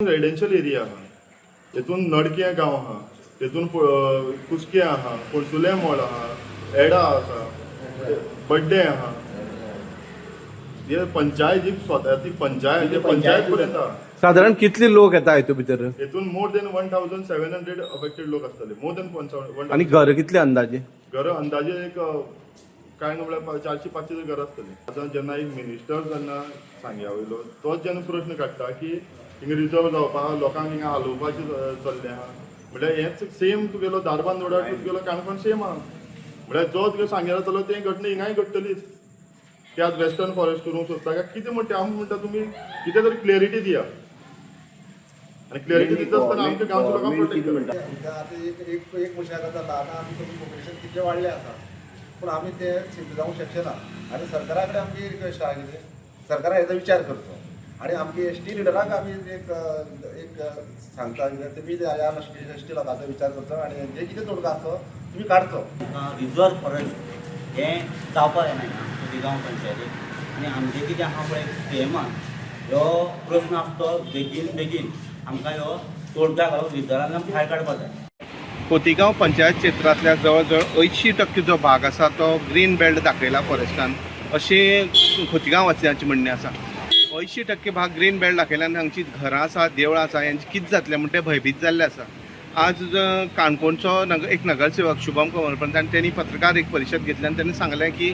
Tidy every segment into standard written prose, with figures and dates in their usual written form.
Residential area आहा, हेतून नडके गांव आहा, हेतून कुसके आहा, पणसुले मोळ आहा, एडा आसा, बड्डे आहा. हे पंचायत जी स्वताची पंचायत पर्यंत आहा. साधारण कितले लोक येता हितून भितर हेतून मोर देन 1700 अफेक्टेड लोक आसतले. More than 1,000. आणि घर कितले अंदाजे? घर अंदाजे एक काय म्हणल्यार 400-500 घर आसतली. आतां जेन्ना एक मिनिस्टर जेन्ना सांग्या वयलो तोच जेन्ना प्रश्न काडटा की हिंगा रिजर्व जावपाक लोकांक हिंगा हालोवपाचें चल्लें आहा, म्हळ्यार हेंच सेम तुगेलो धारबांद रोडार तुगेलो काणकोण सेम आहा. म्हळ्यार जो तुका सांगेलो चलो तें घटना हिंगाय घडटलीच. की आज वेस्टर्न फॉरेस्ट करूंक सोदता काय कितें म्हणटा हांव म्हणटा तुमी कितें तरी क्लॅरिटी दिया. आणि क्लॅरिटी दिता आसतना आमच्या गांवच्या लोकांक प्रोटेक्ट करता. आता एक वर्षाक जाता आतां आमी पॉप्युलेशन कितलें वाडलें आसा पूण आमी ते सिद्ध जावंक शकचे ना. आनी सरकारा कडेन आमची रिक्वेस्ट आहा कितें सरकारान हेचो विचार करचो आनी आमगे एसटी लिडराक आमी एक सांगता कितें तुमी ह्या एसटी लोकांचो विचार करचो आनी जे कितें तोडगा आसतो तुमी काडचो. रिजर्व फॉरेस्ट हें जावपाक जायना खोतीगांव पंचायतीक आनी आमचें कितें आहा पळय सीएमान ह्यो प्रश्न आसतो बेगीन आमकां ह्यो तोडगा घालून रिजर्वांतल्यान भायर काडपाक जाय. खोतीगांव पंचायत क्षेत्रांतल्या जवळ जवळ 80% जो भाग आसा तो ग्रीन बेल्ट दाखयला फॉरेस्टान अशें खोतीगांव वासियांचें म्हणणें आसा. 80% भाग ग्रीन बेल्ट दाखयल्यान हांगची घरां आसा देवळां आसा हेंचें कितें जातलें म्हणून ते भयभीत जाल्ले आसा. आज काणकोणचो एक नगरसेवक शुभम कमलपंत त्यांनी पत्रकार एक परिशद घेतली आनी त्यांनी सांगलें की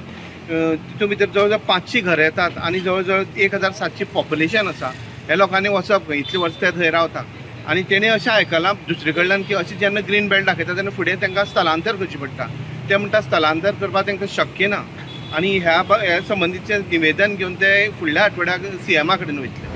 तितून भितर जवळ जवळ 500 घरां येतात आनी जवळ जवळ 1700 पॉप्युलेशन आसा. ह्या लोकांनी वचप खंय इतलीं वर्सां ते थंय रावता आनी तेणें अशें आयकलां दुसरे कडल्यान की अशें जेन्ना ग्रीन बेल्ट दाखयता तेन्ना फुडें तांकां स्थलांतर करचें पडटा. ते म्हणटा स्थलांतर करपाक तांकां शक्य ना आनी ह्या संबंदीचें निवेदन घेवन ते फुडल्या आठवड्याक सीएमा कडेन वयतले.